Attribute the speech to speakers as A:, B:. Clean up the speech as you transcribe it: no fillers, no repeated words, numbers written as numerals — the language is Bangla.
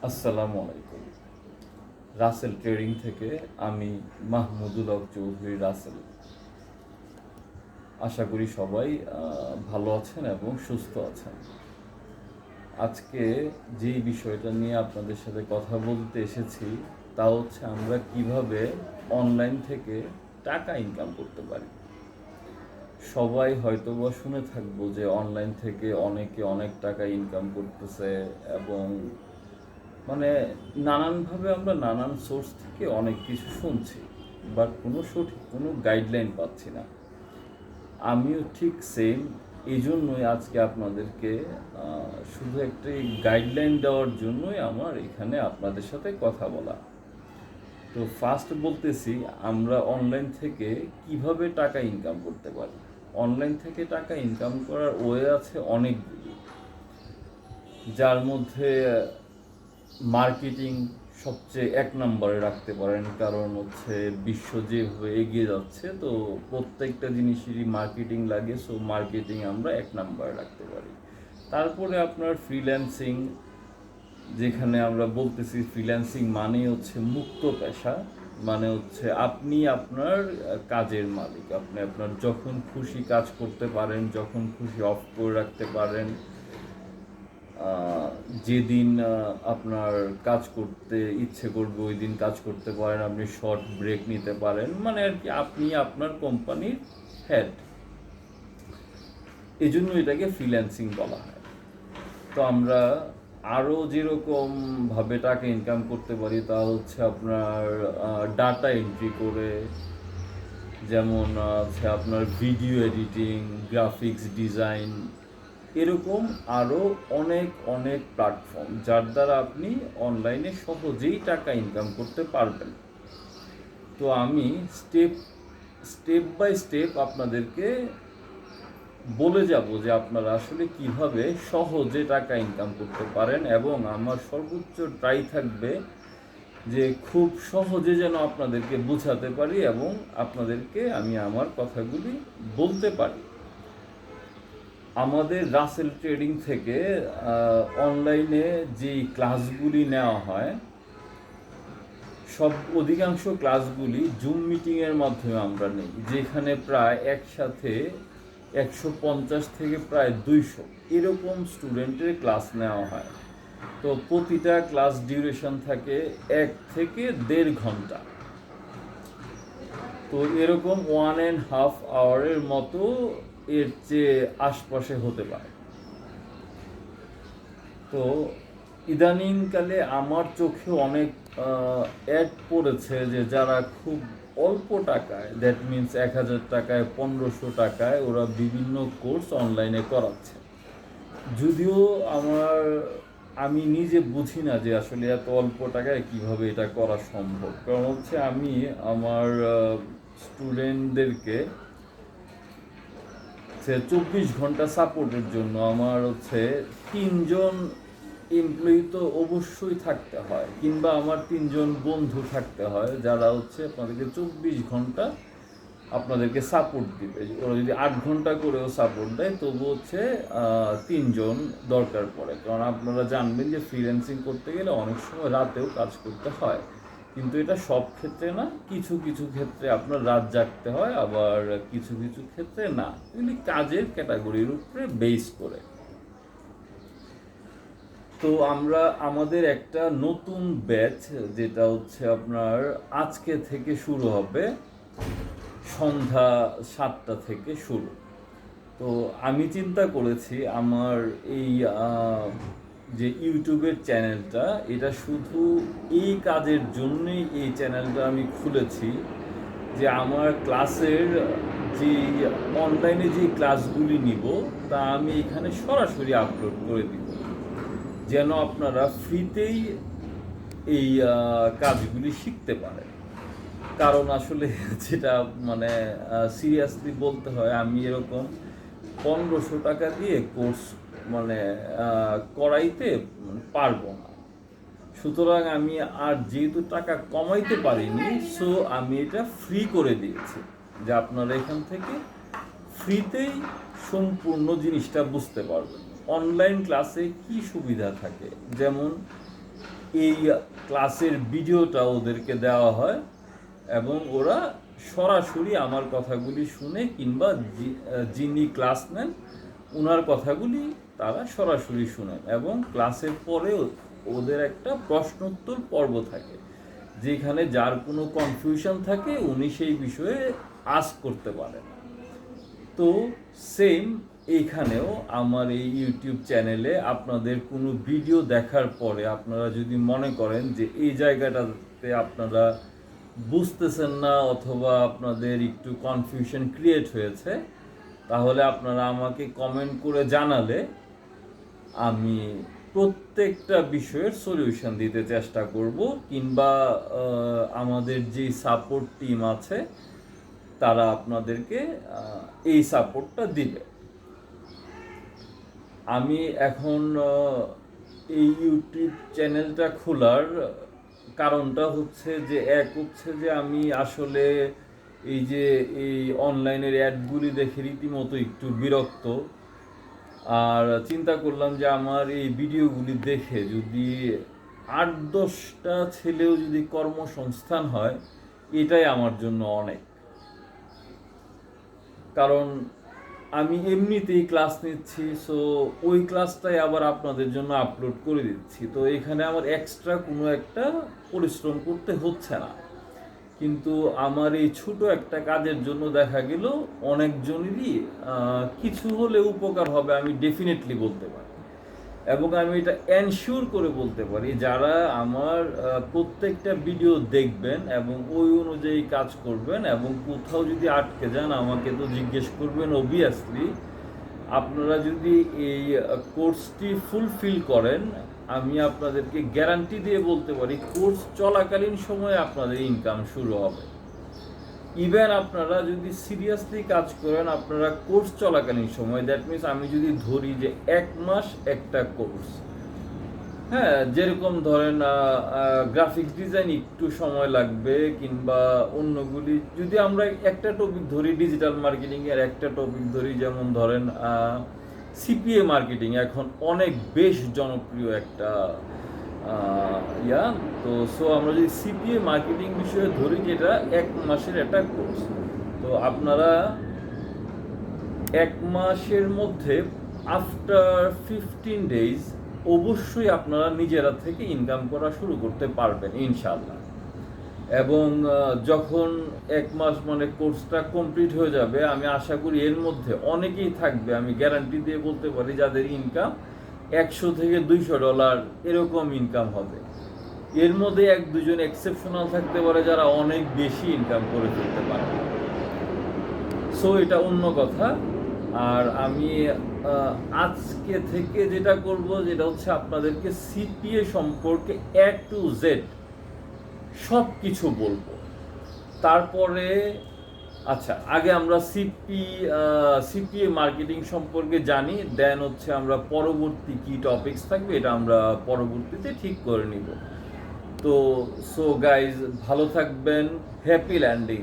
A: আসসালামু আলাইকুম। রাসেল ট্রেডিং থেকে আমি মাহমুদুল হক চৌধুরী রাসেল। আশা করি সবাই ভালো আছেন এবং সুস্থ আছেন। আজকে যেই বিষয়টা নিয়ে আপনাদের সাথে কথা বলতে এসেছি তা হচ্ছে আমরা কিভাবে অনলাইন থেকে টাকা ইনকাম করতে পারি। সবাই হয়তোবা শুনে থাকবো যে অনলাইন থেকে অনেকে অনেক টাকা ইনকাম করতেছে এবং মানে নানানভাবে আমরা নানান সোর্স থেকে অনেক কিছু শুনছি, বাট কোনো সঠিক কোনো গাইডলাইন পাচ্ছি না। আমিও ঠিক সেম, এই জন্যই আজকে আপনাদেরকে শুধু একটি গাইডলাইন দেওয়ার জন্যই আমার এখানে আপনাদের সাথে কথা বলা। তো ফার্স্ট বলতেছি, আমরা অনলাইন থেকে কিভাবে টাকা ইনকাম করতে পারি। অনলাইন থেকে টাকা ইনকাম করার ওয়ে আছে অনেকগুলি, যার মধ্যে মার্কেটিং সবচেয়ে এক নম্বরে রাখতে পারেন। কারণ হচ্ছে বিশ্ব যেভাবে এগিয়ে যাচ্ছে, তো প্রত্যেকটা জিনিসেরই মার্কেটিং লাগে, সো মার্কেটিং আমরা এক নম্বরে রাখতে পারি। তারপরে আপনার ফ্রিল্যান্সিং, যেখানে আমরা বলতেছি ফ্রিল্যান্সিং মানেই হচ্ছে মুক্ত পেশা, মানে হচ্ছে আপনি আপনার কাজের মালিক, আপনি আপনার যখন খুশি কাজ করতে পারেন, যখন খুশি অফ করে রাখতে পারেন। যেদিন আপনার কাজ করতে ইচ্ছে করবে ওই দিন কাজ করতে পারেন, আপনি শর্ট ব্রেক নিতে পারেন, মানে আর কি আপনি আপনার কোম্পানির হেড। এই জন্য এটাকে ফ্রিল্যান্সিং বলা হয়। তো আমরা আরও যেরকমভাবে টাকা ইনকাম করতে পারি তা হচ্ছে আপনার ডাটা এন্ট্রি করে, যেমন আছে আপনার ভিডিও এডিটিং, গ্রাফিক্স ডিজাইন, এরকম আরও অনেক অনেক প্ল্যাটফর্ম যার দ্বারা আপনি অনলাইনে সহজেই টাকা ইনকাম করতে পারবেন। তো আমি স্টেপ বাই স্টেপ আপনাদেরকে বলে যাব যে আপনারা আসলে কিভাবে সহজে টাকা ইনকাম করতে পারেন, এবং আমার সর্বোচ্চ ট্রাই থাকবে যে খুব সহজে যেন আপনাদেরকে বোঝাতে পারি এবং আপনাদেরকে আমি আমার কথাগুলি বলতে পারি। আমাদের রাসেল ট্রেডিং থেকে অনলাইনে যেই ক্লাসগুলি নেওয়া হয়, অধিকাংশ ক্লাসগুলি জুম মিটিংয়ের মাধ্যমে আমরা নিই, যেখানে প্রায় একসাথে 150 থেকে প্রায় 200 এরকম স্টুডেন্টের ক্লাস নেওয়া হয়। তো প্রতিটা ক্লাস ডিউরেশন থাকে 1 থেকে 1.5 ঘন্টা। তো এরকম 1.5 আওয়ারের মতো, এর চেয়ে আশপাশে হতে পারে। তো ইদানিংকালে আমার চোখে অনেক অ্যাড পড়েছে যে যারা খুব অল্প টাকায়, দ্যাট মিনস 1000 টাকায়, 1500 টাকায় ওরা বিভিন্ন কোর্স অনলাইনে করাচ্ছে। যদিও আমি নিজে বুঝি না যে আসলে এত অল্প টাকায় কিভাবে এটা করা সম্ভব। কারণ হচ্ছে আমি আমার স্টুডেন্টদেরকে 24 ঘন্টা সাপোর্টের জন্য আমার হচ্ছে 3জন এমপ্লয়ি তো অবশ্যই থাকতে হয়, কিংবা আমার 3জন বন্ধু থাকতে হয় যারা হচ্ছে আপনাদেরকে 24 ঘন্টা আপনাদেরকে সাপোর্ট দিবে। ওরা যদি 8 ঘন্টা করেও সাপোর্ট দেয় তবু হচ্ছে 3জন দরকার পড়ে। কারণ আপনারা জানবেন যে ফ্রিল্যান্সিং করতে গেলে অনেক সময় রাতেও কাজ করতে হয়, কিন্তু এটা সব ক্ষেত্রে না, কিছু কিছু ক্ষেত্রে আপনার রাত জাগতে হয়, আবার কিছু কিছু ক্ষেত্রে না। এগুলি কাজের ক্যাটাগরির উপরে বেস করে। তো আমরা আমাদের একটা নতুন ব্যাচ, যেটা হচ্ছে আপনার আজকে থেকে শুরু হবে, সন্ধ্যা 7টা থেকে শুরু। তো আমি চিন্তা করেছি আমার এই যে ইউটিউবের চ্যানেলটা, এটা শুধু এই কাজের জন্যই এই চ্যানেলটা আমি খুলেছি যে আমার ক্লাসের যে অনলাইনে যে ক্লাসগুলি নিব তা আমি এখানে সরাসরি আপলোড করে দিব, যেন আপনারা ফ্রিতেই এই কাজগুলি শিখতে পারেন। কারণ আসলে যেটা মানে সিরিয়াসলি বলতে হয়, আমি এরকম 1500 টাকা দিয়ে কোর্স মানে করাইতে পারবো না। সুতরাং আমি আর যেহেতু টাকা কমাইতে পারিনি, সো আমি এটা ফ্রি করে দিয়েছি যে আপনারা এখান থেকে ফ্রিতেই সম্পূর্ণ জিনিসটা বুঝতে পারবেন। অনলাইন ক্লাসে কি সুবিধা থাকে, যেমন এই ক্লাসের ভিডিওটা ওদেরকে দেওয়া হয় এবং ওরা সরাসরি আমার কথাগুলি শুনে কিংবা যিনি ক্লাস নেন ওনার কথাগুলি তারা সরাসরি শুনেন এবং ক্লাসের পরেও ওদের একটা প্রশ্নোত্তর পর্ব থাকে যেখানে যার কোনো কনফিউশন থাকে উনি সেই বিষয়ে আস্ক করতে পারেন। তো সেম এইখানেও আমার এই ইউটিউব চ্যানেলে আপনাদের কোনো ভিডিও দেখার পরে আপনারা যদি মনে করেন যে এই জায়গাটাতে আপনারা বুঝতেছেন না অথবা আপনাদের একটু কনফিউশন ক্রিয়েট হয়েছে, তাহলে আপনারা আমাকে কমেন্ট করে জানালে আমি প্রত্যেকটা বিষয়ের সলিউশন দিতে চেষ্টা করব কিংবা আমাদের যে সাপোর্ট টিম আছে তারা আপনাদেরকে এই সাপোর্টটা দিবে। আমি এখন এই ইউটিউব চ্যানেলটা খোলার কারণটা হচ্ছে যে আমি আসলে এই অনলাইনের অ্যাডগুলি দেখে রীতিমতো একটু বিরক্ত, আর চিন্তা করলাম যে আমার এই ভিডিওগুলি দেখে যদি 8-10টা ছেলেও যদি কর্মসংস্থান হয় এটাই আমার জন্য অনেক। কারণ আমি এমনিতেই ক্লাস নিচ্ছি, সো ওই ক্লাসটাই আবার আপনাদের জন্য আপলোড করে দিচ্ছি, তো এখানে আমার এক্সট্রা কোনো একটা পরিশ্রম করতে হচ্ছে না। কিন্তু আমার এই ছোট একটা কাজের জন্য দেখা গেল অনেকজনেরই কিছু হলে উপকার হবে আমি ডেফিনেটলি বলতে পারি এবং আমি এটা এনশিওর করে বলতে পারি যারা আমার প্রত্যেকটা ভিডিও দেখবেন এবং ওই অনুযায়ী কাজ করবেন এবং কোথাও যদি আটকে যান আমাকে তো জিজ্ঞেস করবেন অবভিয়াসলি। আপনারা যদি এই কোর্সটি ফুলফিল করেন আমি আপনাদেরকে গ্যারান্টি দিয়ে বলতে পারি কোর্স চলাকালীন সময়ে আপনাদের ইনকাম শুরু হবে। ইভেন আপনারা যদি সিরিয়াসলি কাজ করেন আপনারা কোর্স চলাকালীন সময়, দ্যাট মিনস আমি যদি ধরি যে 1 মাস একটা কোর্স, হ্যাঁ, যেরকম ধরেন গ্রাফিক্স ডিজাইন একটু সময় লাগবে কিংবা অন্যগুলি যদি আমরা একটা টপিক ধরি, ডিজিটাল মার্কেটিং এর একটা টপিক ধরি, যেমন ধরেন সিপিএ মার্কেটিং এখন অনেক বেশ জনপ্রিয় একটা তো সো আমরা যদি সিপিএ মার্কেটিং বিষয়ে ধরি যেটা 1 মাসের একটা কোর্স, তো আপনারা 1 মাসের মধ্যে আফটার 15 ডেজ অবশ্যই আপনারা নিজেরা থেকে ইনকাম করা শুরু করতে পারবেন ইনশাআল্লাহ। এবং যখন 1 মাস মানে কোর্সটা কমপ্লিট হয়ে যাবে আমি আশা করি এর মধ্যে অনেকেই থাকবে, আমি গ্যারান্টি দিয়ে বলতে পারি যাদের ইনকাম $100 থেকে $200 এরকম ইনকাম হবে। এর মধ্যে 1-2 জন এক্সেপশনাল থাকতে পারে যারা অনেক বেশি ইনকাম করে ফেলতে পারে, সো এটা অন্য কথা। আর আমি আজকে থেকে যেটা করব যেটা হচ্ছে আপনাদেরকে সিপিএ সম্পর্কে A to Z সব কিছু বলবো। তারপরে আচ্ছা আগে আমরা সিপিএ মার্কেটিং সম্পর্কে জানি, দেন হচ্ছে আমরা পরবর্তী কি টপিকস থাকবে এটা আমরা পরবর্তীতে ঠিক করে নিব। তো সো গাইজ ভালো থাকবেন, হ্যাপি ল্যান্ডিং।